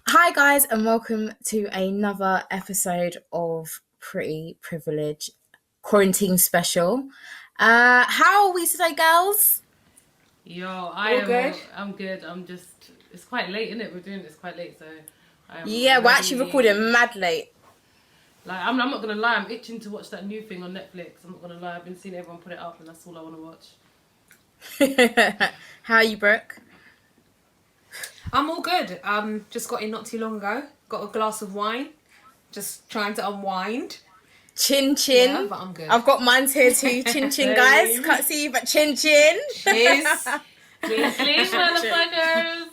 Hi guys, and welcome to another episode of Pretty Privilege quarantine special. How are we today, girls? I'm good. It's quite late, isn't it? We're doing this quite late, so We're actually recording mad late. Like, I'm not gonna lie, I'm itching to watch that new thing on Netflix. I'm not gonna lie, I've been seeing everyone put it up, and that's all I want to watch. How are you, Brooke? I'm all good. Just got in not too long ago. Got a glass of wine. Just trying to unwind. Chin chin. Yeah, but I'm good. I've got mine here too. Chin chin, guys. Can't see you, but chin chin. Cheers. Cheers, motherfuckers.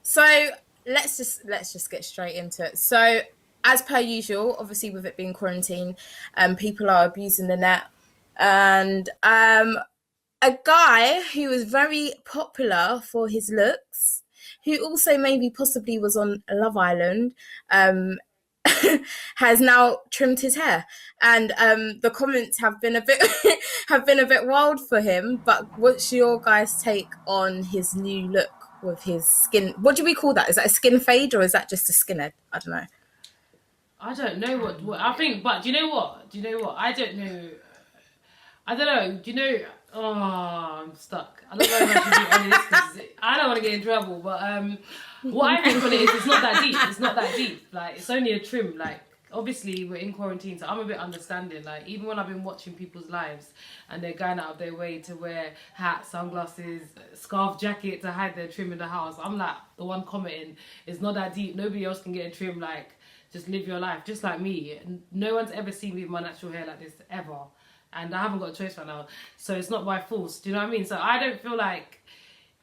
So let's just get straight into it. So as per usual, obviously with it being quarantine, people are abusing the net, and a guy who was very popular for his looks, who also maybe possibly was on Love Island, has now trimmed his hair, and the comments have been a bit wild for him. But what's your guys' take on his new look with his skin? What do we call that? Is that a skin fade or is that just a skinhead? I don't know. I don't know what I think, but do you know what? I don't know. Do you know? Oh, I'm stuck. I don't know if I can do any of this because I don't want to get in trouble. But what I think on it is it's not that deep. It's not that deep. Like, it's only a trim. Like, obviously we're in quarantine, so I'm a bit understanding. Like, even when I've been watching people's lives and they're going out of their way to wear hats, sunglasses, scarf, jacket to hide their trim in the house, I'm like the one commenting, it's not that deep. Nobody else can get a trim. Like, just live your life, just like me. No one's ever seen me with my natural hair like this ever. And I haven't got a choice right now, so it's not by force. Do you know what I mean? So I don't feel like,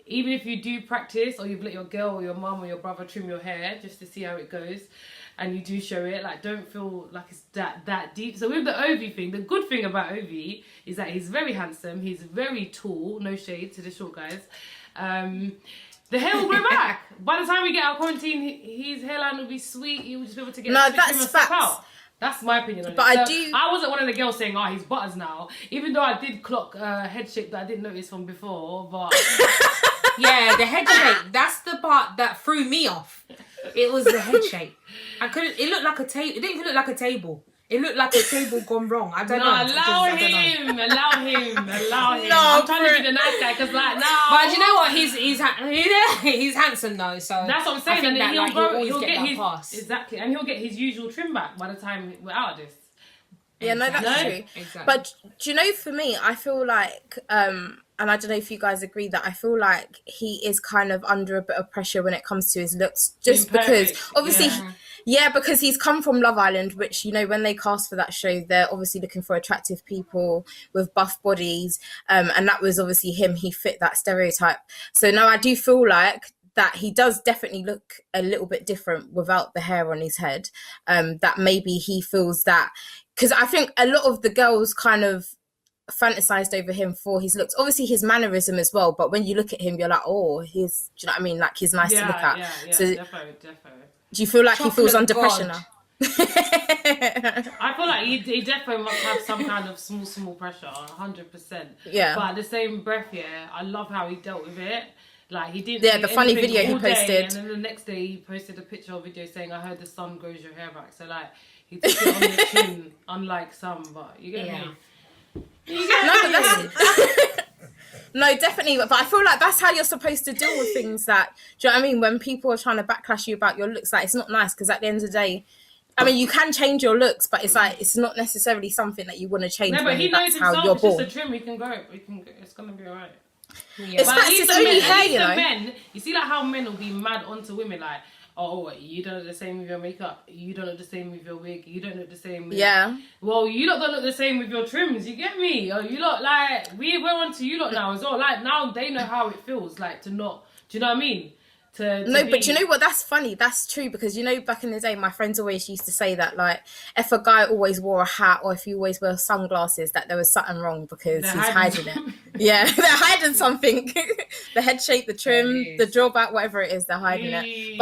even if you do practice, or you've let your girl or your mum or your brother trim your hair just to see how it goes, and you do show it, like, don't feel like it's that deep. So with the Ovie thing, the good thing about Ovie is that he's very handsome, he's very tall, no shade to the short guys. The hair will grow back. By the time we get out of quarantine, his hairline will be sweet. He will just be able to get that's facts. Out. That's my opinion on it. But so I wasn't one of the girls saying, he's butters now. Even though I did clock head shape that I didn't notice from before. But yeah, the head shape. That's the part that threw me off. It was the head shape. It looked like a table. It didn't even look like a table. It looked like a table gone wrong. I don't know. Allow him. No, I'm trying to be the nice guy because, like, no. But you know what? He's handsome though. So that's what I'm saying. I think he'll get that his pass. Exactly, and he'll get his usual trim back by the time we're out of this. Yeah, no, that's true. Exactly. But do you know, for me, I feel like, and I don't know if you guys agree, that I feel like he is kind of under a bit of pressure when it comes to his looks, just because obviously. Yeah, because he's come from Love Island, which, you know, when they cast for that show, they're obviously looking for attractive people with buff bodies. And that was obviously him. He fit that stereotype. So now I do feel like that he does definitely look a little bit different without the hair on his head. That maybe he feels that, because I think a lot of the girls kind of fantasized over him for his looks, obviously his mannerism as well. But when you look at him, you're like, do you know what I mean? Like, he's nice to look at. Yeah, so, definitely. Do you feel like he feels under pressure now? I feel like he definitely must have some kind of small pressure, 100%. Yeah. But at the same breath, I love how he dealt with it. Like, he didn't. Yeah, the funny video he posted. And then the next day he posted a picture or video saying, "I heard the sun grows your hair back." So, like, he took it on the chin, unlike some. But you get me. No, definitely. But I feel like that's how you're supposed to deal with things that, do you know what I mean? When people are trying to backlash you about your looks, like, it's not nice, because at the end of the day, I mean, you can change your looks, but it's like, it's not necessarily something that you want to change. No, but he knows himself. It's just a trim. He can go. It's going to be all right. Yeah. It's only hair, you know. Men, you see, like, how men will be mad onto women, like, oh, you don't look the same with your makeup. You don't look the same with your wig. You don't look the same with... Yeah. Well, you lot don't look the same with your trims. You get me? Or you lot, like... We're on to you lot now as well. Like, now they know how it feels, like, to not... Do you know what I mean? But you know what? That's funny. That's true, because, you know, back in the day, my friends always used to say that, like, if a guy always wore a hat or if he always wore sunglasses, that there was something wrong because he's hiding it. Yeah, they're hiding something. The head shape, the trim, the drawback, whatever it is, they're hiding it.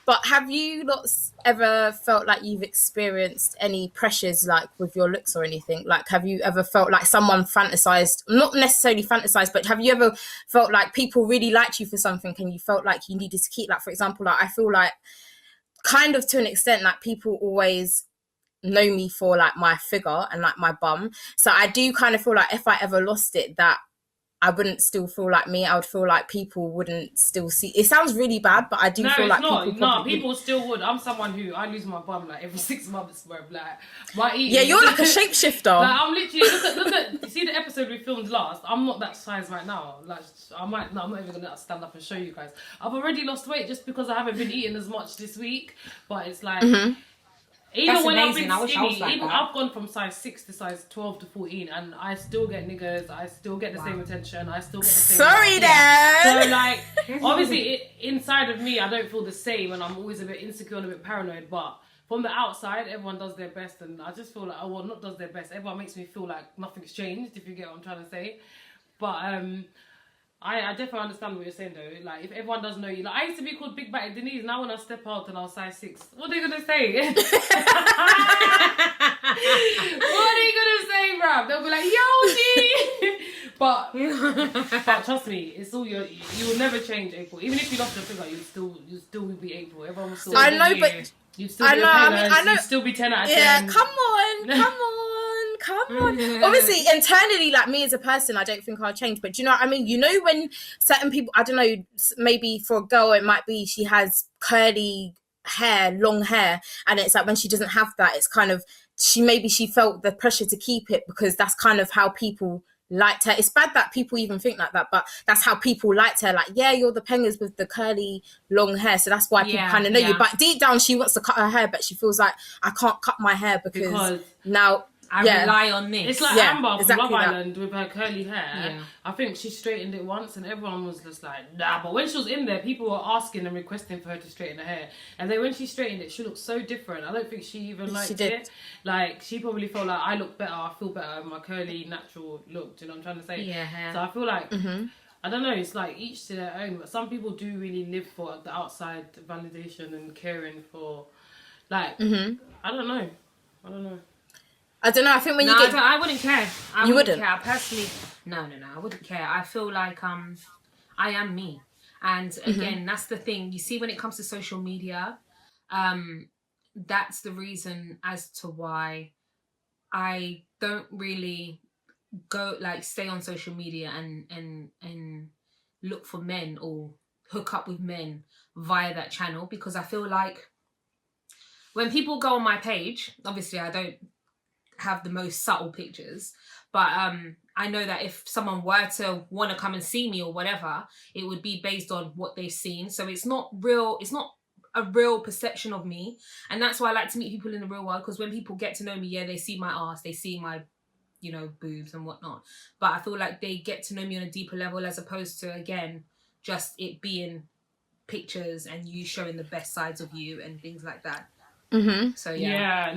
But But have you not ever felt like you've experienced any pressures, like with your looks or anything? Like, have you ever felt like someone fantasized, not necessarily fantasized, but have you ever felt like people really liked you for something and you felt like you needed to keep, like, for example, like I feel like kind of to an extent, like people always know me for like my figure and like my bum. So I do kind of feel like if I ever lost it, that I wouldn't still feel like me. I would feel like people wouldn't still see. It sounds really bad, but I do feel like people still would. I'm someone who I lose my bum like every 6 months, bro. Like my eating. Yeah, you're like a shapeshifter. Like I'm literally look at. You see the episode we filmed last? I'm not that size right now. Like I'm not even gonna stand up and show you guys. I've already lost weight just because I haven't been eating as much this week. But it's like. Even That's when amazing. I've been skinny, like I've gone from size 6 to size 12 to 14 and I still get niggas, I still get the same attention, I still get the same... Sorry, Dad! So, like, obviously, inside of me, I don't feel the same and I'm always a bit insecure and a bit paranoid, but from the outside, everyone does their best and I just feel like, oh, well, not does their best, everyone makes me feel like nothing's changed, if you get what I'm trying to say. But, I definitely understand what you're saying though. Like, if everyone does know you, like I used to be called Big Batty Denise. Now when I step out and I was size 6, what are they gonna say? What are they gonna say, bruv? They'll be like, "Yo, G." but trust me, it's all you will never change, April. Even if you lost your figure, you still will be April. Everyone will still. I know, but you'd still be I know. You'd still be 10 out of 10. Yeah, come on. Obviously, internally, like me as a person, I don't think I'll change. But do you know what I mean? You know, when certain people, I don't know, maybe for a girl, it might be she has curly hair, long hair, and it's like when she doesn't have that, it's kind of she felt the pressure to keep it because that's kind of how people liked her. It's bad that people even think like that, but that's how people liked her. Like, yeah, you're the pengers with the curly long hair, so that's why people kind of know you. But deep down, she wants to cut her hair, but she feels like I can't cut my hair because now. I rely on this. It's like Amber from Love Island with her curly hair. Yeah. I think she straightened it once and everyone was just like, nah. But when she was in there, people were asking and requesting for her to straighten her hair. And then when she straightened it, she looked so different. I don't think she even liked it. Like, she probably felt like, I look better, I feel better in my curly, natural look. Do you know what I'm trying to say? Yeah. So I feel like, I don't know, it's like each to their own. But some people do really live for the outside validation and caring for, like, I don't know. I don't know. I think when you get... I wouldn't care. You wouldn't care. Personally, no. I wouldn't care. I feel like I am me. And again, that's the thing. You see, when it comes to social media, that's the reason as to why I don't really stay on social media and look for men or hook up with men via that channel, because I feel like when people go on my page, obviously I don't have the most subtle pictures, but I know that if someone were to want to come and see me or whatever, it would be based on what they've seen. So it's not a real perception of me, and that's why I like to meet people in the real world, because when people get to know me, they see my ass, they see my boobs and whatnot, but I feel like they get to know me on a deeper level, as opposed to, again, just it being pictures and you showing the best sides of you and things like that. So no,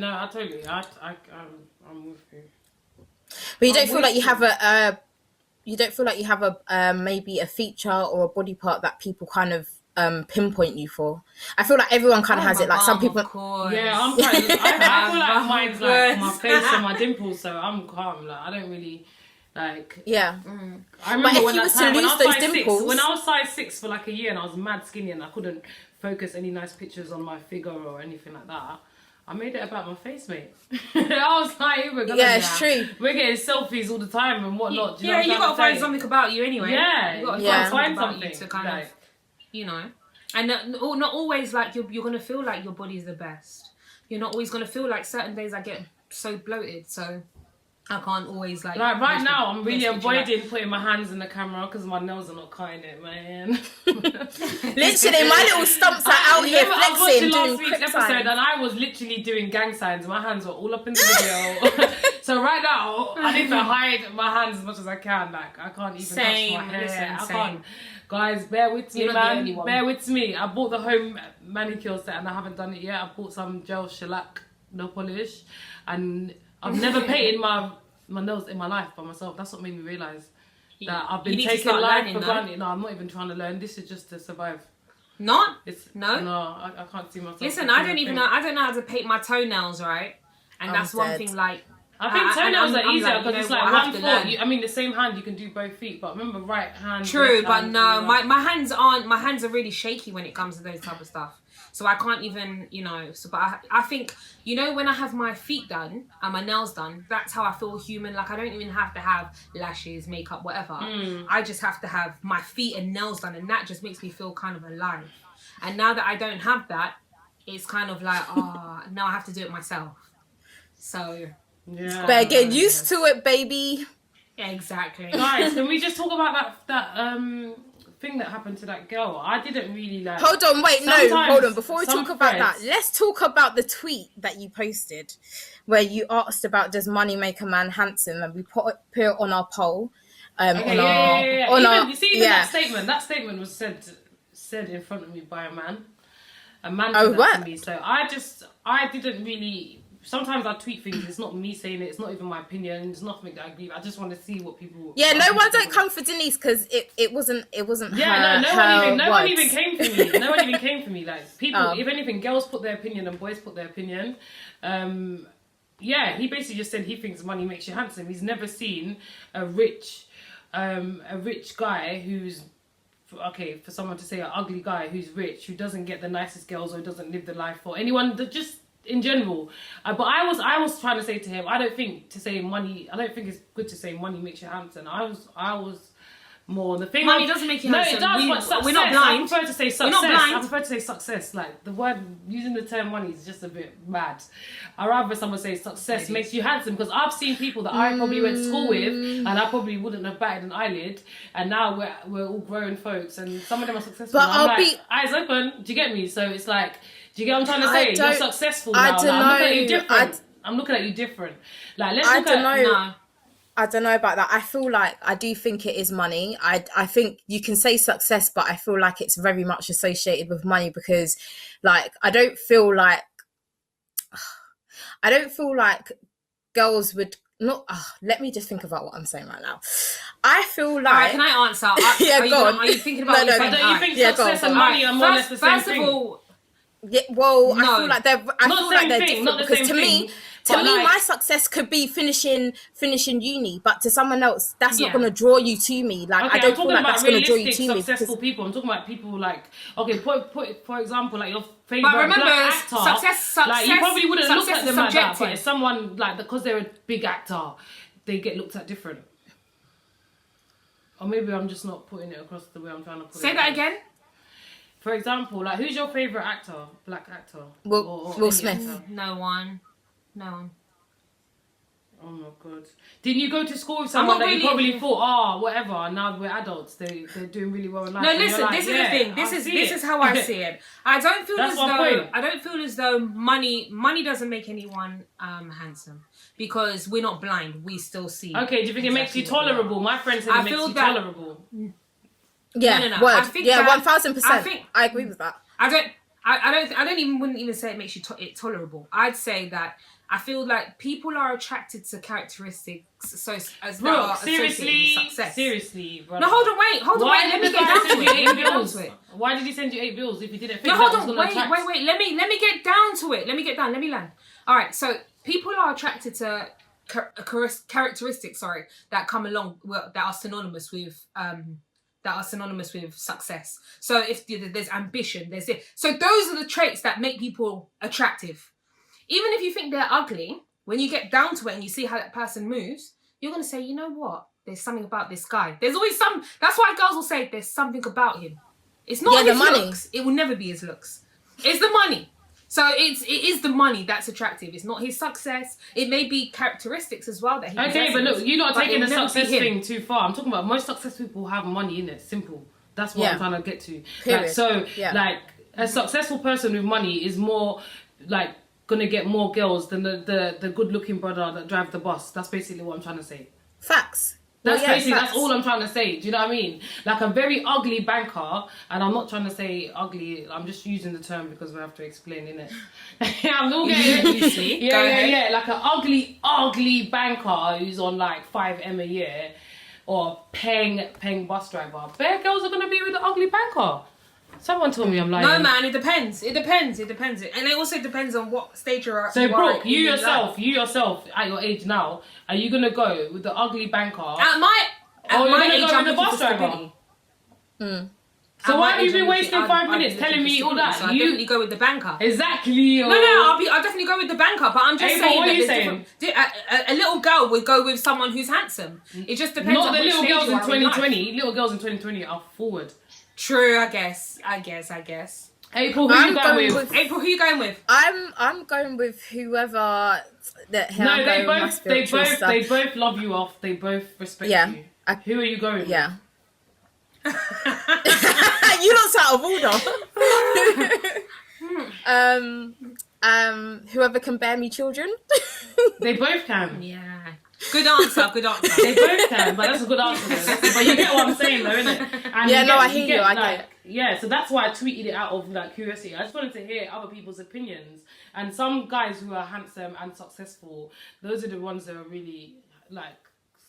I totally, I'm with you. But you don't feel like you have a maybe a feature or a body part that people kind of pinpoint you for? I feel like everyone kind of has it. Like some people. Yeah, I'm quite. I feel like mine's like my face and my dimples, so I'm calm. Like I don't really. Like yeah, I remember when I was size 6 for like a year and I was mad skinny and I couldn't focus any nice pictures on my figure or anything like that. I made it about my face, mate. I was like, it's true. We're getting selfies all the time and whatnot. You gotta find something about you anyway. Yeah, you gotta find something to kind of, and not always like you're gonna feel like your body's the best. You're not always gonna feel like certain days I get so bloated, so I can't always like right now I'm really avoiding putting my hands in the camera because my nails are not cutting it, man. Literally my little stumps are out here flexing. I was watching last week's episode and I was literally doing gang signs. My hands were all up in the video. So right now I need to hide my hands as much as I can. Like I can't even touch my hair. I can't. Guys, bear with me, man. Bear with me. I bought the home manicure set and I haven't done it yet. I bought some gel shellac nail polish and I've never painted my nails in my life by myself. That's what made me realise that I've been taking life for granted. No, I'm not even trying to learn. This is just to survive. Not? No, I can't see myself. Listen, I don't know how to paint my toenails, right? And that's one thing, like... I think toenails are easier because it's like one foot. I mean, the same hand you can do both feet, but remember, right hand. True, but no, my hands are really shaky when it comes to those type of stuff. So I can't even, but I think, when I have my feet done and my nails done, that's how I feel human. Like, I don't even have to have lashes, makeup, whatever. I just have to have my feet and nails done, and that just makes me feel kind of alive. And now that I don't have that, it's kind of like, now I have to do it myself. So... yeah. Better get used to it, baby. Yeah, exactly. Guys, can we just talk about that thing that happened to that girl? I didn't really like... Hold on. Before we talk about that, let's talk about the tweet that you posted where you asked about, does money make a man handsome? And we put it on our poll. That statement. That statement was said in front of me by a man. A man said that to me. So I didn't really... Sometimes I tweet things. It's not me saying it. It's not even my opinion. It's nothing that I agree with. I just want to see what people. Yeah, no one don't come for Denise because it wasn't. Yeah, no one even came for me. No one even came for me. Like people, if anything, girls put their opinion and boys put their opinion. He basically just said he thinks money makes you handsome. He's never seen a rich guy who's. Okay, for someone to say an ugly guy who's rich, who doesn't get the nicest girls or doesn't live the life for anyone that just. In general, but I was trying to say to him, I don't think it's good to say money makes you handsome. I was more the thing. Money doesn't make you handsome. No, it does. But we're not blind. I prefer to say success. We're not blind. I prefer to say success. Like the word using the term money is just a bit mad. I rather someone say success makes you handsome, because I've seen people that I probably went to school with and I probably wouldn't have batted an eyelid, and now we're all grown folks and some of them are successful. But I'm like, eyes open. Do you get me? So it's like. Do you get what I'm trying to say? You're successful now. I'm looking at you different. Like, let's look at... No. I don't know about that. I feel like I do think it is money. I think you can say success, but I feel like it's very much associated with money because, like, I don't feel like girls would not... let me just think about what I'm saying right now. I feel like... Alright, can I answer? Are you thinking about... Don't you think success and money are more or less the same thing? First of all... Yeah, well, no. I feel like they're different because to me, my success could be finishing uni, but to someone else, that's not going to draw you to me. Like, I don't feel like that's going to draw you to me. Successful people. I'm talking about people like, okay, put for example, like your favorite black actor. Success, like you probably wouldn't look at them like that, but if someone like because they're a big actor, they get looked at different. Or maybe I'm just not putting it across the way I'm trying to put it. Say that again. For example, like, who's your favourite actor? Black actor? Will Smith. Actor? No one. Oh my God. Didn't you go to school with someone that you probably thought, whatever, and now we're adults, they're doing really well in life? No, listen, like, this is the thing. This is how I see it. I don't feel as though money doesn't make anyone handsome, because we're not blind. We still see. Okay, do you think it makes you tolerable? My friend said it makes you tolerable. Yeah, no. Word. I think 1000%. I agree with that. Wouldn't even say it makes you tolerable. I'd say that I feel like people are attracted to characteristics Brooke, seriously, brother. No, hold on, wait. Let me get down to it. Why did he send you $8 if he didn't think no, that hold on, wait. Let me get down to it. Let me land. All right, so people are attracted to characteristics, that come along, that are synonymous with success. So if there's ambition, there's it. So those are the traits that make people attractive. Even if you think they're ugly, when you get down to it and you see how that person moves, you're going to say, you know what? There's something about this guy. There's always some... That's why girls will say there's something about him. It's not his looks. It will never be his looks. It's the money. So it is the money that's attractive. It's not his success. It may be characteristics as well that he possesses. Okay, but look, you're not taking the success thing too far. I'm talking about most successful people have money in it. Simple. That's what I'm trying to get to. Like, a successful person with money is more like gonna get more girls than the good looking brother that drives the bus. That's basically what I'm trying to say. Facts. That's all I'm trying to say. Do you know what I mean? Like a very ugly banker, and I'm not trying to say ugly, I'm just using the term because we have to explain, innit? I'm all getting it, you see. Yeah. Like an ugly banker who's on like 5M a year, or paying bus driver. Bare girls are going to be with the ugly banker. Someone told me I'm lying. No, man, it depends. It depends. And it also depends on what stage you're at. So, Brooke, you yourself, at your age now, are you going to go with the ugly banker? At my age, I'm the bus driver. So why have you been wasting 5 minutes telling me all that? So I definitely go with the banker. Exactly. No, I'll definitely go with the banker. But I'm just saying what that are you saying? A little girl would go with someone who's handsome. It just depends. Not on the which little stage girls you in are 2020. Little girls in 2020 are forward. True, I guess. April, who you going with? April, who you going with? I'm going with whoever that. No, they both love you off. They both respect you. Who are you going with? Yeah. You lot's out of order. Whoever can bear me children. They both can. Yeah. Good answer. They both can, but that's a good answer though. But you get what I'm saying though, innit? And I hear you. I get it. Yeah, so that's why I tweeted it out of like curiosity. I just wanted to hear other people's opinions. And some guys who are handsome and successful, those are the ones that are really like,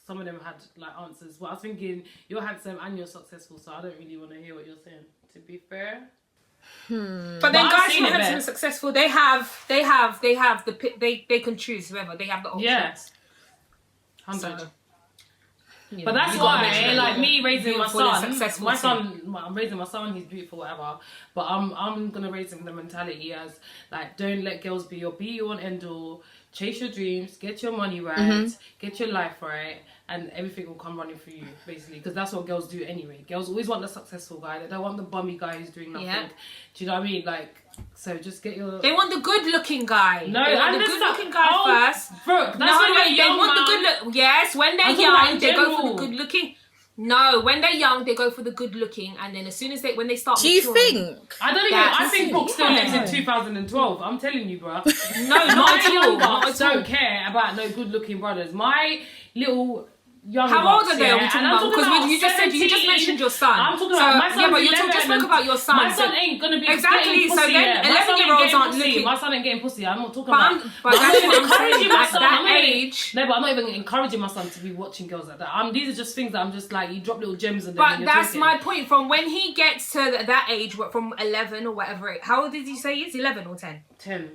some of them had like answers. But I was thinking, you're handsome and you're successful, so I don't really want to hear what you're saying, to be fair. But then guys who are handsome and successful, they can choose whoever. They have the options. Yeah. 100. So, but that's why, like me raising my son, I'm raising my son, he's beautiful, whatever. But I'm gonna raise him with the mentality as like, don't let girls be your be-all and end-all. Chase your dreams, get your money right, get your life right, and everything will come running for you, basically. Because that's what girls do anyway. Girls always want the successful guy. They don't want the bummy guy who's doing nothing. Yeah. Do you know what I mean? Like, so just get your... They want the good-looking guy. No, they want the good-looking guy first. Brooke, that's when they're young, they want the good look. Yes, when they're young, they go for the good-looking... No, when they're young, they go for the good looking, and then as soon as when they start Do you think? I think Brooke still lives in 2012. I'm telling you, bro. No, not at all. I don't care about no good looking brothers. My little young How old are they? Yeah, Are we talking about? Because you just mentioned your son. I'm talking about my son. Yeah, but you just spoke about your son. My son ain't gonna be exactly. So then 11-year-olds aren't looking. My son ain't getting pussy. I'm not talking about. But that's what I'm saying. At that age. No, but I'm not even encouraging my son to be watching girls like that. These are just things that I'm just like, you drop little gems and. But that's my point. From when he gets to that age, from 11 or whatever. How old did you say he is? 11 or 10? 10.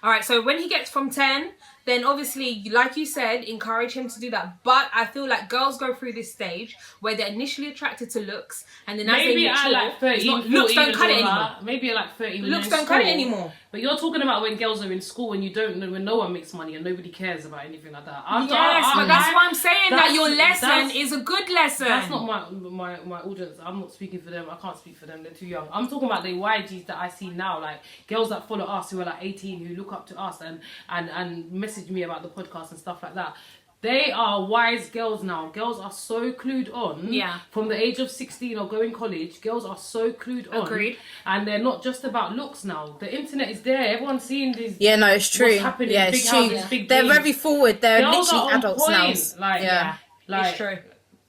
All right. So when he gets from 10. Then obviously, like you said, encourage him to do that. But I feel like girls go through this stage where they're initially attracted to looks, and then as they mature, like 13, looks don't cut it anymore. Maybe at like 13. Looks don't cut it anymore. But you're talking about when girls are in school and you don't know, when no one makes money and nobody cares about anything like that. But that's why I'm saying that your lesson is a good lesson. That's not my audience. I'm not speaking for them. I can't speak for them. They're too young. I'm talking about the YGs that I see now, like girls that follow us who are like 18, who look up to us and message me about the podcast and stuff like that. They are wise girls now. Girls are so clued on. Yeah. From the age of 16 or going college, girls are so clued on. Agreed. And they're not just about looks now. The internet is there. Everyone's seeing these. Yeah, no, it's true. What's happening. Yeah, Big it's true. houses, big They're dreams. very forward. They're Girls literally adults now. Like, yeah. Like, it's true.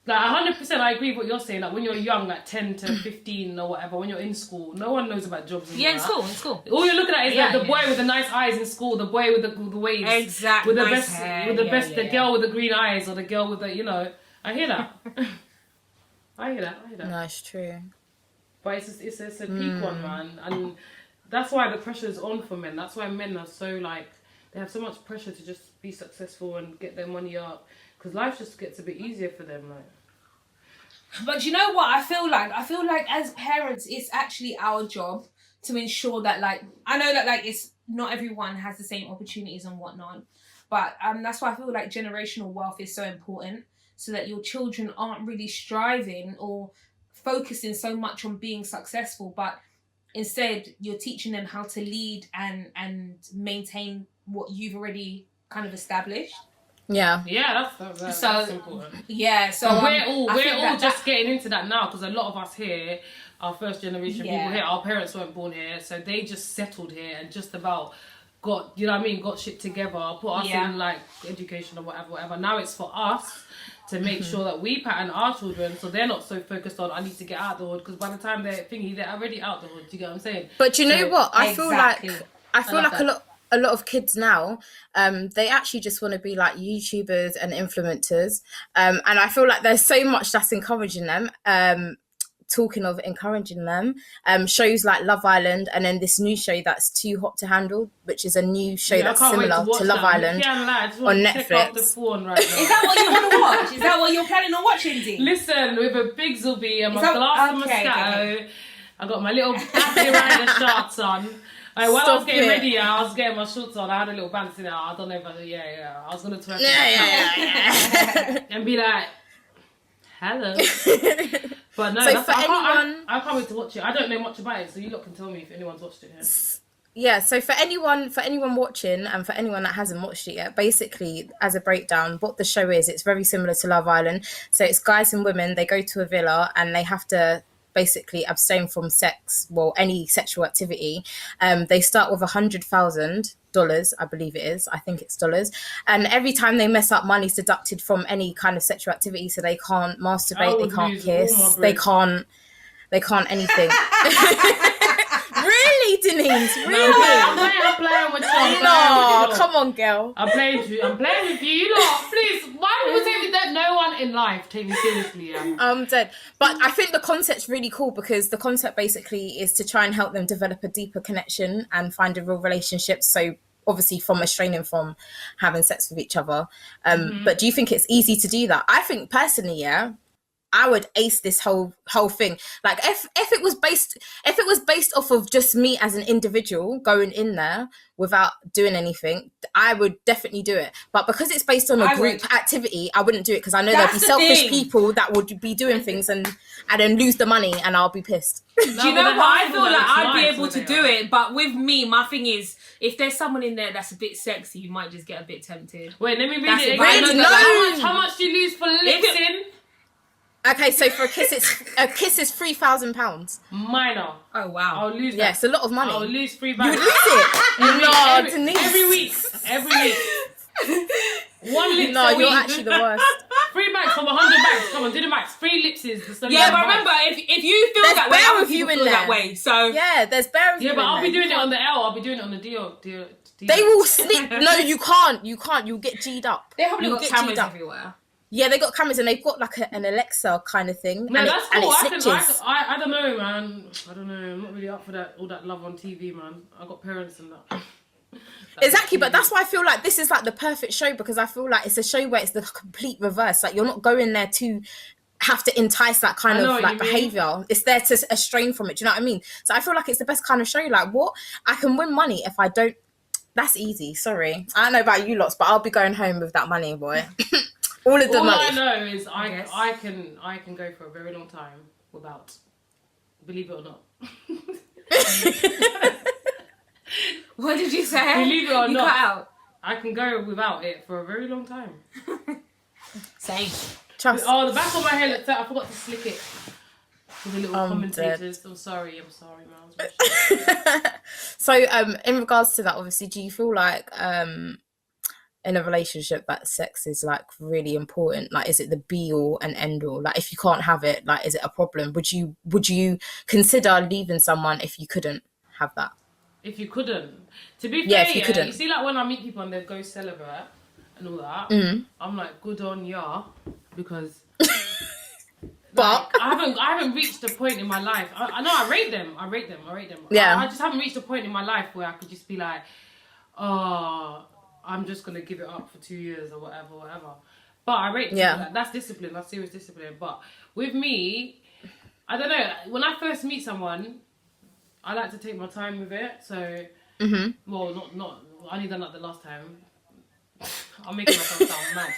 Like 100%, I agree with what you're saying. Like when you're young, like 10 to 15 or whatever, when you're in school, no one knows about jobs. Yeah, in school. All you're looking at is like the boy with the nice eyes in school, the boy with the waves, exactly, with the nice best, hair. with the best, the girl with the green eyes, or the girl with the, you know. I hear that. I hear that. No, it's true. But it's a peak one, man, and that's why the pressure is on for men. That's why men are so like, they have so much pressure to just be successful and get their money up, because life just gets a bit easier for them, like. But you know what? I feel like as parents, it's actually our job to ensure that, like, I know that like it's not everyone has the same opportunities and whatnot, but that's why I feel like generational wealth is so important, so that your children aren't really striving or focusing so much on being successful, but instead you're teaching them how to lead and maintain what you've already kind of established. Yeah, that's important. Yeah, so we're all just getting into that now, because a lot of us here, our first generation people here, our parents weren't born here, so they just settled here and just about got, you know what I mean, got shit together, put us in like education or whatever. Now it's for us to make sure that we pattern our children so they're not so focused on, I need to get out the hood, because by the time they're already out the hood. Do you get what I'm saying? But you know what? I feel like that. a lot of kids now, they actually just want to be like YouTubers and influencers. And I feel like there's so much that's encouraging them. talking of encouraging them, shows like Love Island, and then this new show that's Too Hot to Handle, which is a new show that's similar to Love Island on Netflix. Is that what you want to watch? Is that what you're planning on watching, Dee? Listen, with a big zubi and my glass of Moscato, I got my little Happy Rider shorts on. While I was getting ready, I was getting my shorts on. I had a little balance in it. I don't know if I was gonna twerk. And be like, hello. But no, so I can't wait to watch it. I don't know much about it, so you lot can tell me if anyone's watched it here. Yeah, so for anyone watching and for anyone that hasn't watched it yet, basically as a breakdown, what the show is, it's very similar to Love Island. So it's guys and women, they go to a villa and they have to basically abstain from sex, well, any sexual activity. They start with $100,000, I believe it is. I think it's dollars. And every time they mess up, money's deducted from any kind of sexual activity. So they can't masturbate, they can't kiss, they can't anything. Really, Denise? Really? I'm playing with you. No, come on, girl. I'm playing with you. You lot, please. Why would you take me that? No one in life take me seriously. I'm dead. But I think the concept's really cool because the concept basically is to try and help them develop a deeper connection and find a real relationship. So obviously from restraining from having sex with each other. But do you think it's easy to do that? I think personally, yeah, I would ace this whole thing. Like if it was based off of just me as an individual going in there without doing anything, I would definitely do it. But because it's based on a group activity, I wouldn't do it because I know there'll be selfish people that would be doing things and then lose the money and I'll be pissed. Do you know what? I feel like I'd be able to do it, but with me, my thing is, if there's someone in there that's a bit sexy, you might just get a bit tempted. Wait, let me read it again. Really? No. How much do you lose for lip-sync? Okay, so for a kiss is £3,000. Minor. Oh wow! I'll lose that. Yeah, it's a lot of money. I'll lose $3. You would lose it? Denise. Every week. One lip. No, you're actually the worst. $3 from 100 bags. Come on, do the max. 3 lips is the same. Yeah, but remember, if you feel that way, other people feel that way. So yeah, there's bear review. Yeah, but I'll be doing it on the L. I'll be doing it on the D. They will sleep. No, you can't. You'll get G'd up. They probably got cameras everywhere. Yeah, they got cameras and they've got like an Alexa kind of thing. No, that's cool. I don't know, man. I don't know. I'm not really up for that. All that love on TV, man. I got parents and that. Exactly, but that's why I feel like this is like the perfect show because I feel like it's a show where it's the complete reverse. Like you're not going there to have to entice that kind of like behavior. It's there to estrain from it. Do you know what I mean? So I feel like it's the best kind of show. Like what? I can win money if I don't. That's easy. Sorry, I don't know about you lots, but I'll be going home with that money, boy. All of the money. All I know is I can go for a very long time without, believe it or not. What did you say? Believe it or you not, cut out. I can go without it for a very long time. Same. Trust. Oh, the back of my hair looks like I forgot to slick it. For the little commentators. I'm sorry, man. So, in regards to that, obviously, do you feel like in a relationship that sex is like really important? Like, is it the be all and end all? Like, if you can't have it, like, is it a problem? Would you consider leaving someone if you couldn't have that? If you couldn't, to be fair, if you couldn't. You see, like when I meet people and they go celibate and all that, I'm like, good on ya, because. But I haven't reached a point in my life. I know I rate them. Yeah. I just haven't reached a point in my life where I could just be like, oh, I'm just gonna give it up for 2 years or whatever. But I rate them. Yeah. That's discipline. That's serious discipline. But with me, I don't know. When I first meet someone, I like to take my time with it. So, well, not. I only done that the last time. I'm making myself sound mad.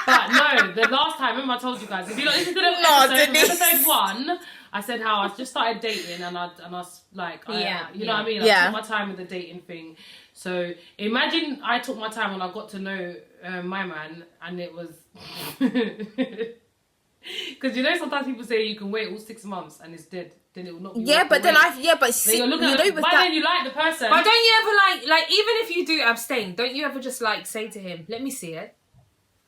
But no, the last time, remember I told you guys, if you listen to the episode 1, I said how I just started dating and I was like, you know what I mean? I took my time with the dating thing. So imagine I took my time when I got to know my man, and it was... Because you know sometimes people say you can wait all 6 months and it's dead. Then it will not be but then see, then you like the person. But don't you ever like even if you do abstain, don't you ever just like say to him, let me see it?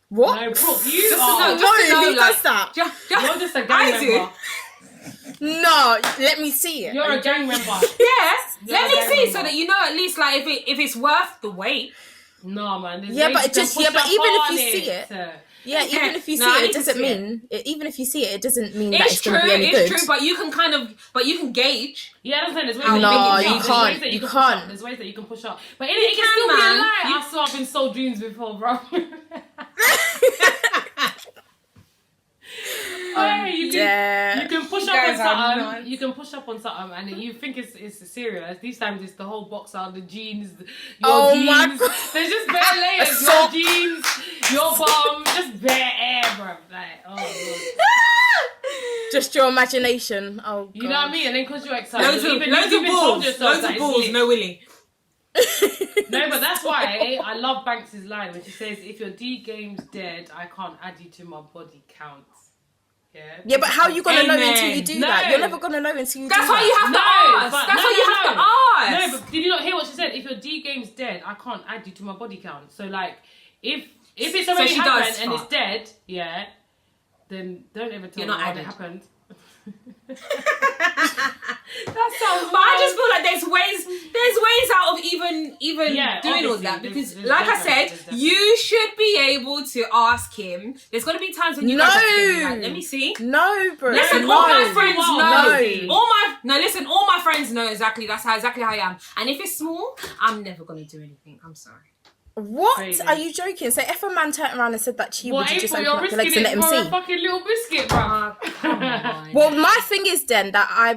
What? No, Brooke, you just are. Who does that? You're just a gang member. No, let me see it. You're a gang member. Yeah, let me see so that you know at least like if it's worth the wait. No, man. But even if you see it. Yeah, even if you see it, it doesn't mean. Even if you see it, it doesn't mean that it's going to be any good. It's true, but you can gauge. Yeah, that's there's ways you can't. can't. There's ways that you can push up, but it can still be a lie. I saw I've been sold dreams before, bro. You can push up on something. You can push up on something, and you think it's serious. These times it's the whole box out, the jeans, your jeans. My God. There's just bare layers. Your jeans, your bum, just bare air, bro. Like, oh God. Just your imagination. Oh, God. You know what I mean? And then because you're excited, loads of balls, no willy. No, but that's why I love Banks' line when she says, "If your D game's dead, I can't add you to my body count." Yeah, but how are you gonna know until you do that? You're never gonna know until you do that. That's why you have to ask. That's why you have to ask. No, but did you not hear what she said? If your D game's dead, I can't add you to my body count. So like, if it's already happened and it's dead, yeah, then don't ever tell me what happened. That sounds. But I just feel like there's ways out of even doing all that, because like I said, you should be able to ask him. There's gonna be times when you guys have to be like, let me see. No, bro. Listen, all my friends know. Listen, all my friends know exactly how I am. And if it's small, I'm never gonna do anything. I'm sorry. What? Crazy. Are you joking? So if a man turned around and said that to you, would you just open up your legs and let him see? A fucking little biscuit, bro. Well, my thing is then that I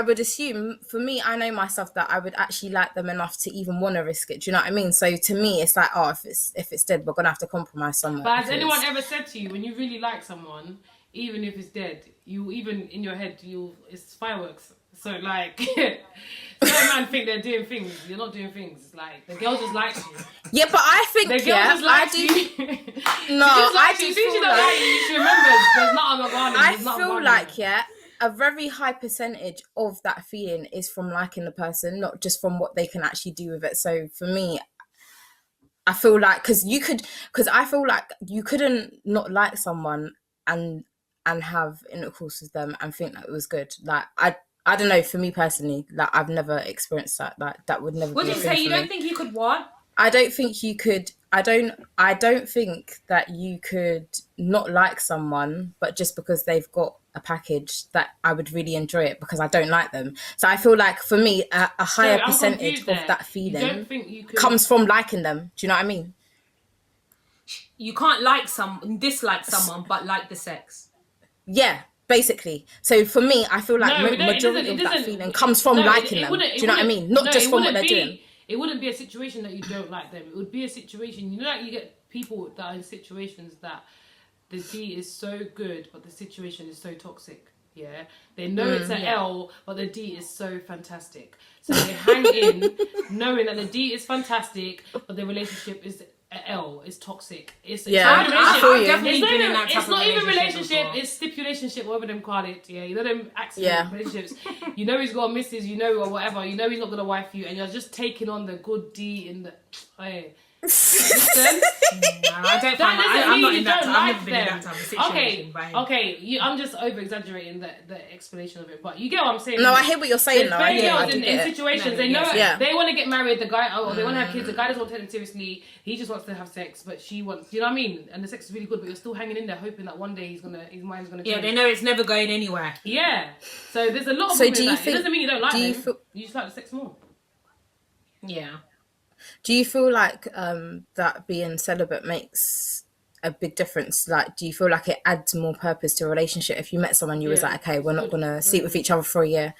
would assume, for me, I know myself that I would actually like them enough to even want to risk it. Do you know what I mean? So to me, it's like, if it's dead, we're gonna have to compromise somewhere. But has anyone ever said to you, when you really like someone, even if it's dead, even in your head, it's fireworks. So like, some man think they're doing things. You're not doing things. Like, the girl just likes you. Yeah, but I think the girl just likes you. No, I do. She don't like you. She remembers. There's not a McGarney. I feel like a very high percentage of that feeling is from liking the person, not just from what they can actually do with it. So for me, I feel like because I feel like you couldn't not like someone and have intercourse with them and think that it was good. Like I don't know, for me personally, like I've never experienced that. Like that would never. What did you say? You don't think you could what? I don't think you could. I don't think that you could not like someone, but just because they've got a package, that I would really enjoy it because I don't like them. So I feel like for me, a higher percentage of that feeling comes from liking them. Do you know what I mean? You can't dislike someone, but like the sex. Yeah. Basically, so for me, I feel like majority of that feeling comes from liking them. Do you know what I mean? Not just from what they're doing. It wouldn't be a situation that you don't like them. It would be a situation, like you get people that are in situations that the D is so good, but the situation is so toxic. Yeah, they know it's an L, but the D is so fantastic. So they hang in, knowing that the D is fantastic, but the relationship is L, is toxic. It's I feel you. It's not even relationship. It's stipulationship, whatever them call it. Yeah, you know them accident relationships. You know he's got a missus, or whatever. You know he's not gonna wife you, and you're just taking on the good D in the. Hey. Listen, I don't find that. I'm not in that. I've never been in that type of situation. Okay. I'm just over exaggerating the explanation of it, but you get what I'm saying. No, I hear what you're saying. There's many girls in situations they know they want to get married. The guy, they want to have kids. The guy doesn't want to take them seriously. He just wants to have sex, but she wants. You know what I mean? And the sex is really good, but you're still hanging in there, hoping that one day his mind's gonna. Yeah, they know it's never going anywhere. Yeah. So there's a lot of. So do you think? It doesn't mean you don't like them. You just like the sex more. Yeah. Do you feel like that being celibate makes a big difference? Like, do you feel like it adds more purpose to a relationship if you met someone you was like, okay, we're not gonna sleep with each other for a year?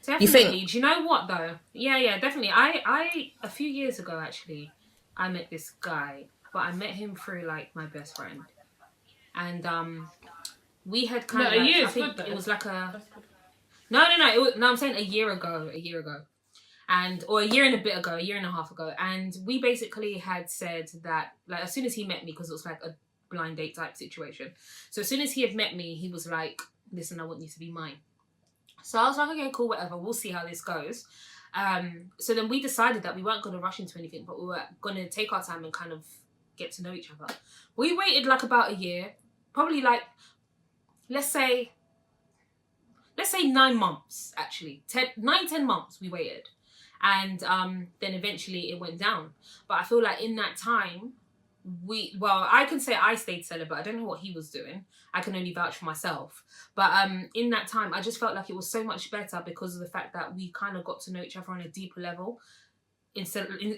Definitely. You think? Do you know what though? Yeah, definitely. I a few years ago actually, I met this guy, but I met him through like my best friend, and we had kind of. I think it was like a. No. I'm saying a year ago. Or a year and a half ago. And we basically had said that, like, as soon as he met me, because it was like a blind date type situation. So as soon as he had met me, he was like, listen, I want you to be mine. So I was like, okay, cool, whatever. We'll see how this goes. So then we decided that we weren't going to rush into anything, but we were going to take our time and kind of get to know each other. We waited like about a year, probably like, let's say 9 months, actually. 10 months we waited. And then eventually it went down. But I feel like in that time, I can say I stayed celibate. I don't know what he was doing. I can only vouch for myself. But in that time, I just felt like it was so much better because of the fact that we kind of got to know each other on a deeper level,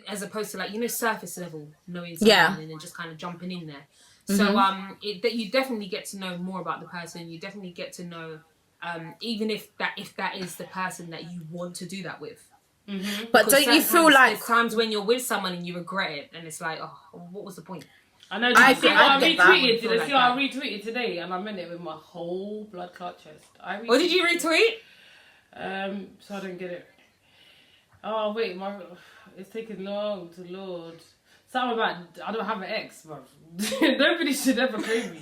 as opposed to like, you know, surface level knowing someone and then just kind of jumping in there. So that you definitely get to know more about the person. You definitely get to know, even if that is the person that you want to do that with. Mm-hmm. But don't you feel like there's times when you're with someone and you regret it, and it's like, oh, what was the point? I know. I retweeted. Let's see what I retweeted today, and I meant it with my whole blood clot chest. What did you retweet? So I didn't get it. Oh wait, it's taking long to load. Something about I don't have an ex, bro. Nobody should ever claim me.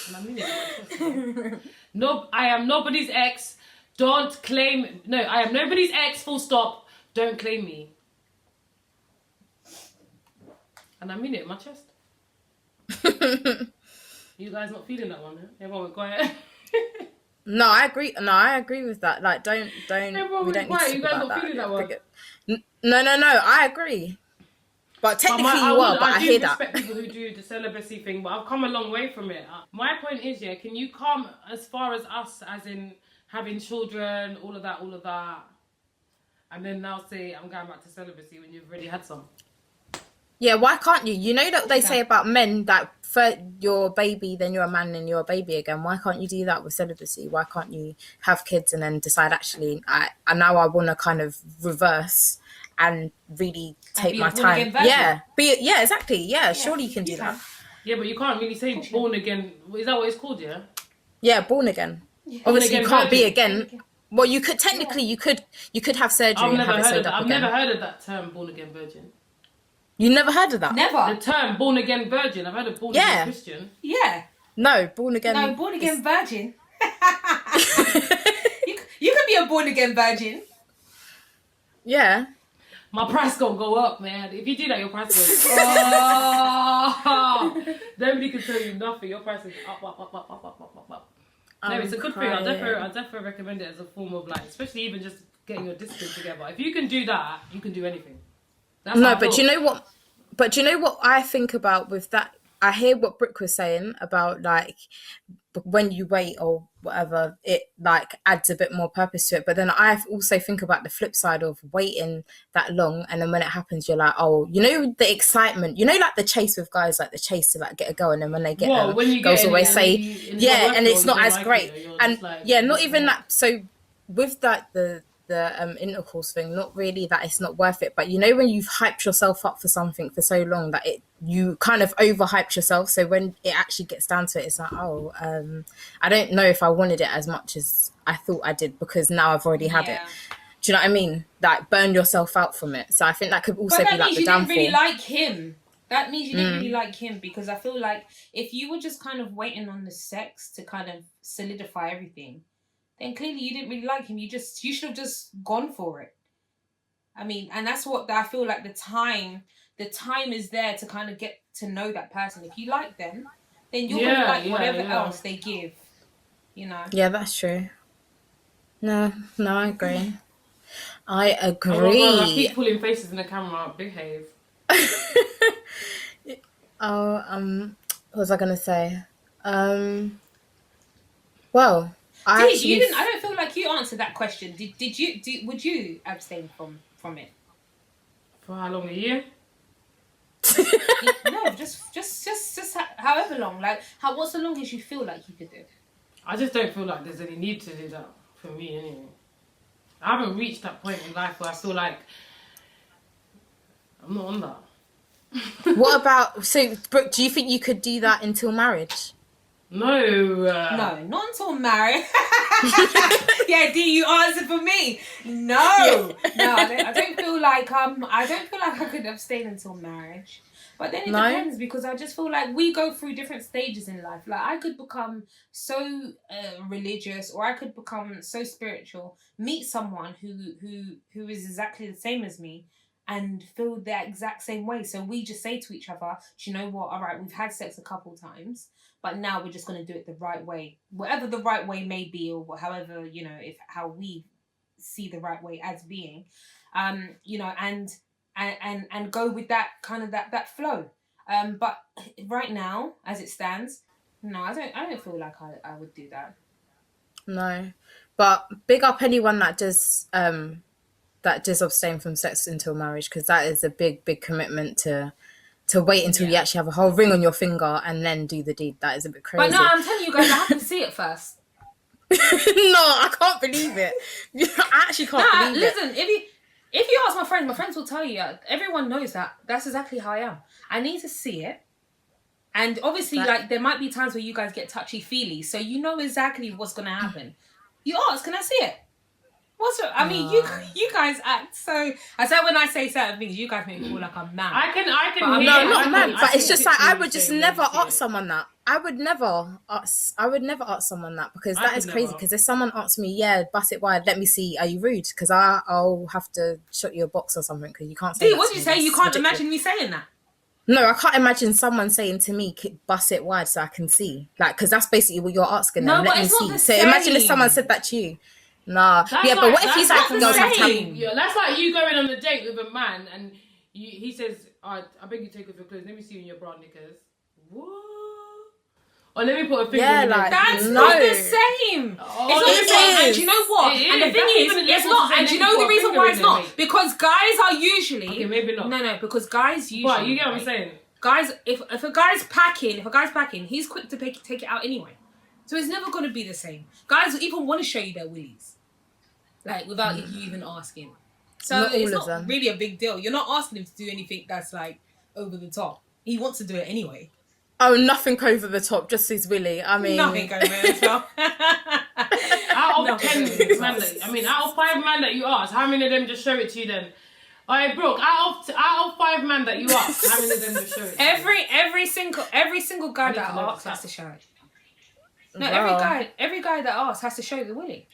And I mean it. No, I am nobody's ex. Don't claim... No, I am nobody's ex, full stop. Don't claim me. And I mean it in my chest. You guys not feeling that one, huh? Everyone went quiet. No, I agree. No, I agree with that. Like, don't. Everyone we don't went quiet. need to You talk guys about not feeling that one. No. I agree. But technically you are, but I hear that. I do respect people who do the celibacy thing, but I've come a long way from it. My point is, yeah, can you come as far as us, as in having children, all of that, and then now say I'm going back to celibacy when you've already had some? Yeah, why can't you? You know that they say about men that for your baby, then you're a man and you're a baby again. Why can't you do that with celibacy? Why can't you have kids and then decide, actually, I want to kind of reverse and really take my time? Yeah, exactly. Yeah, surely you can do that. Yeah, but you can't really say born again. Is that what it's called? Yeah. Yeah, born again. Yeah. Obviously, you can't be again. Well, you could technically, you could have surgery. I've never heard of that term, born again virgin. You never heard of that? Never. The term born again virgin. I've heard of born again Christian. Yeah. No, born again. No, born again virgin. you could be a born again virgin. Yeah. My price gonna go up, man. If you do that, your price goes up. Nobody can tell you nothing. Your price is up. No, it's a good thing. I definitely recommend it as a form of, like, especially even just getting your discipline together. If you can do that, you can do anything. But you know what? But you know what I think about with that? I hear what Brooke was saying about, like, when you wait or whatever, it like adds a bit more purpose to it. But then I also think about the flip side of waiting that long, and then when it happens, you're like, oh, you know, the excitement, you know, like the chase with guys, like the chase to like get a girl, and then when they get girls always say, and it's not as great, and not even that. So with that, the intercourse thing, not really that it's not worth it, but you know, when you've hyped yourself up for something for so long that you kind of overhyped yourself, so when it actually gets down to it, it's like, oh, I don't know if I wanted it as much as I thought I did, because now I've already had it. Do you know what I mean? Like, burn yourself out from it. So I think that could also be like the downfall. Didn't really like him. That means you didn't really like him, because I feel like if you were just kind of waiting on the sex to kind of solidify everything, then clearly you didn't really like him. You should have just gone for it. I mean, and that's what I feel like the time is there to kind of get to know that person. If you like them, then you're going to like whatever else they give, you know? Yeah, that's true. No, I agree. I agree. Oh, I keep pulling faces in the camera. Behave. What was I going to say? Well... I don't feel like you answered that question. Would you abstain from it? For how long? A year? No, just however long. Like, what's the longest you feel like you could do? I just don't feel like there's any need to do that for me anyway. I haven't reached that point in life where I feel like I'm not on that. What about, so Brooke, do you think you could do that until marriage? No. No, not until marriage. Yeah, D, you answer for me. No, I don't feel like I could abstain until marriage. But then it depends, because I just feel like we go through different stages in life. Like, I could become so religious, or I could become so spiritual, meet someone who is exactly the same as me, and feel the exact same way. So we just say to each other, do you know what? All right, we've had sex a couple times, but now we're just going to do it the right way. Whatever the right way may be, or however, you know, how we see the right way as being, you know, and and go with that kind of that flow. But right now, as it stands, no, I don't feel like I would do that. No, but big up anyone that does abstain from sex until marriage, because that is a big commitment to wait until you actually have a whole ring on your finger and then do the deed. That is a bit crazy. But no, I'm telling you guys, I have to see it first. No, I can't believe it. I actually can't believe listen, if you ask my friends will tell you. Everyone knows that. That's exactly how I am. I need to see it. And obviously, like, there might be times where you guys get touchy-feely, so you know exactly what's going to happen. You ask, can I see it? I mean, you guys act so... I said when I say certain things, you guys make me feel like I'm mad. I can no, not mad, but it's just like, I would just never ask someone that. I would never ask someone that, because that is crazy. Because if someone asks me, yeah, bust it wide, let me see, are you rude? Because I'll have to shut you a box or something, because you can't say that. What did you say? You can't imagine me saying that? No, I can't imagine someone saying to me, bust it wide so I can see. Like, because that's basically what you're asking them. No, let me see. So imagine if someone said that to you. Nah. That's yeah, but what if he's like, girls have time? Yeah, that's like you going on a date with a man and he says, I beg you take off your clothes. Let me see you in your bra knickers. What? Or let me put a finger in your that's not the same. Oh, it's not the same. And do you know what? And the thing is, it's not. And do you know the reason why it's not? Because guys are usually... Okay, maybe not. No, because guys usually... What? You get what I'm saying? Guys, if a guy's packing, he's quick to take it out anyway. So it's never going to be the same. Guys even want to show you their willies. Like, without you even asking. So it's not really a big deal. You're not asking him to do anything that's, like, over the top. He wants to do it anyway. Oh, nothing over the top, just his willy. I mean... Nothing over the top. Out of 10 men out of 5 men that you ask, how many of them just show it to you then? Alright, Brooke, out of 5 men that you ask, how many of them just show it to you? Every single guy that asks has to show it. No, every guy that asks has to show the willy.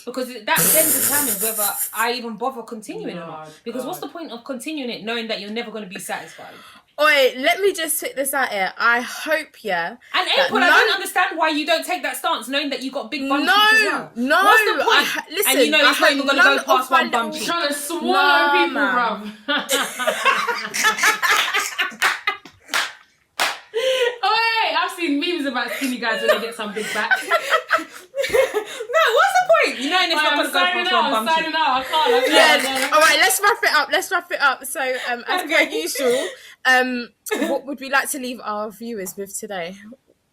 Because that then determines whether I even bother continuing or not. Because what's the point of continuing it knowing that you're never going to be satisfied? Wait, let me just put this out here. I hope, yeah. And April, I don't understand why you don't take that stance knowing that you got big bum cheeks as well. No, what's the point? Listen, and you know it's not even going to go past one bum cheek. Trying to swallow people, bruv. I've seen memes about skinny guys when they get some big back. No, what's the point? You know, it's not going to go past one bum cheek. I'm signing out. I can't. All right, let's wrap it up. So, as per usual, what would we like to leave our viewers with today?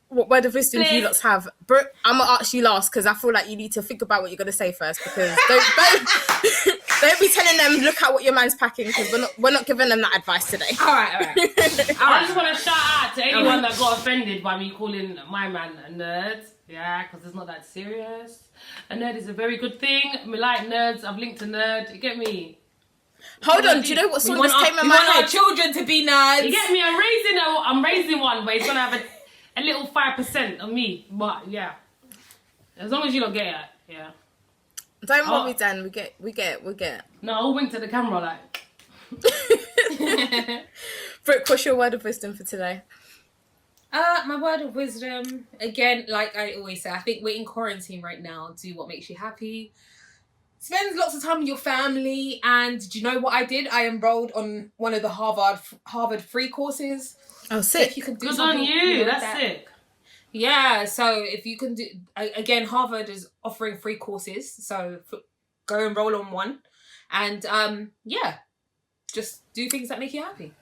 What word of wisdom do you lots have? Brooke, I'm going to ask you last, because I feel like you need to think about what you're going to say first, because don't be telling them, look at what your man's packing, because we're not giving them that advice today. All right. I just want to shout out to anyone that got offended by me calling my man a nerd. Yeah, because it's not that serious. A nerd is a very good thing. I like nerds. I've linked to nerd. You get me? Hold on. Do you know what song just came in my head? We want our children to be nerds. You get me? I'm raising one, but it's going to have a little 5% of me. But, yeah. As long as you don't get it, yeah. Don't worry, Dan. We get it. No, I'll wink to the camera like... Brooke, what's your word of wisdom for today? My word of wisdom, again, like I always say, I think we're in quarantine right now. Do what makes you happy. Spend lots of time with your family. And do you know what I did? I enrolled on one of the Harvard free courses. Oh, sick. So if you could do good on you. That's sick. Yeah, so if you can do... Again, Harvard is offering free courses. So go enroll on one. And, just do things that make you happy.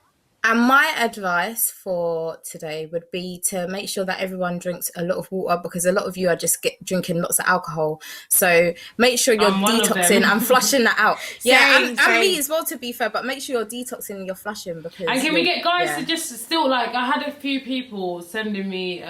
And my advice for today would be to make sure that everyone drinks a lot of water, because a lot of you are just drinking lots of alcohol. So make sure you're detoxing and flushing that out. And me as well, to be fair, but make sure you're detoxing and you're flushing. Because and can we get guys to just still, like, I had a few people sending me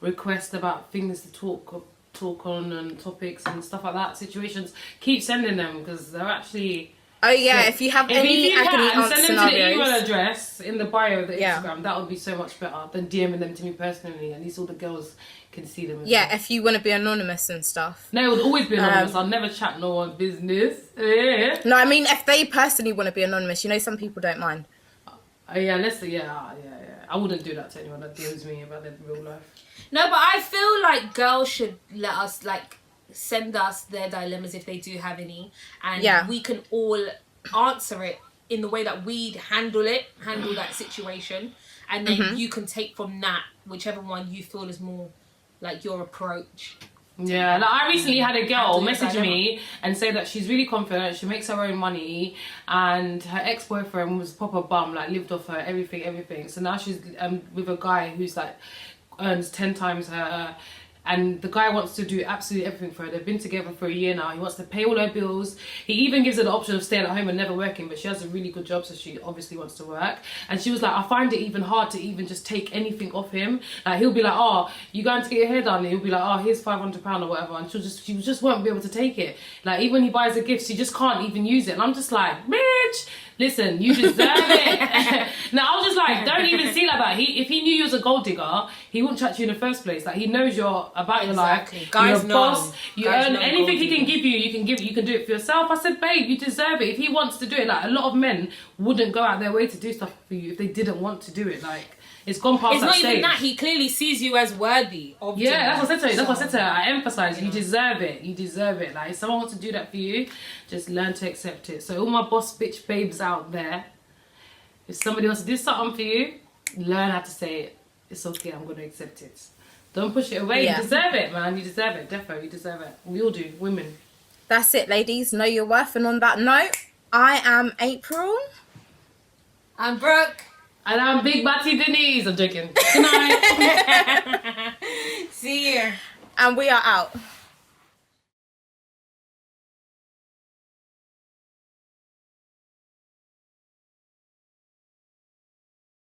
requests about things to talk on and topics and stuff like that, situations. Keep sending them, because they're actually... Oh yeah, if you have any agony aunt send them to the email scenarios, address in the bio of the Instagram. That would be so much better than DMing them to me personally. At least all the girls can see them. Yeah, if you want to be anonymous and stuff. No, it would always be anonymous. I'll never chat no one's business. Yeah. No, I mean if they personally want to be anonymous, you know, some people don't mind. Yeah. I wouldn't do that to anyone that DMs me about their real life. No, but I feel like girls should let us, like, send us their dilemmas if they do have any, and we can all answer it in the way that we'd handle that situation, and then you can take from that whichever one you feel is more like your approach. Yeah, like I recently had a girl message me and say that she's really confident, she makes her own money, and her ex-boyfriend was proper bum, like lived off her, everything. So now she's with a guy who's like earns 10 times her, and the guy wants to do absolutely everything for her. They've been together for a year now. He wants to pay all her bills. He even gives her the option of staying at home and never working, but she has a really good job, so she obviously wants to work. And she was like, I find it even hard to even just take anything off him. Like, he'll be like, oh, you going to get your hair done? And he'll be like, oh, here's £500 or whatever. And she just won't be able to take it. Like, even when he buys a gift, she just can't even use it. And I'm just like, bitch, listen, you deserve it. Now, I was just like, don't even see like that. If he knew you was a gold digger, he wouldn't chat to you in the first place. Like, he knows you're about your life. Guys, you're a boss. You earn anything he can give you. You can do it for yourself. I said, babe, you deserve it. If he wants to do it, like, a lot of men wouldn't go out their way to do stuff for you if they didn't want to do it. Like, it's gone past that stage. It's not even that. He clearly sees you as worthy of doing that's what I said to her. That's what I said to her. I emphasise, you deserve it. You deserve it. Like, if someone wants to do that for you, just learn to accept it. So all my boss bitch babes out there, if somebody wants to do something for you, learn how to say it. It's okay, I'm going to accept it. Don't push it away. You deserve it, man. You deserve it. Definitely, you deserve it. We all do. Women. That's it, ladies. Know your worth. And on that note, I am April. I'm Brooke. And I'm Big Batty Denise. I'm joking. Good night. See you. And we are out.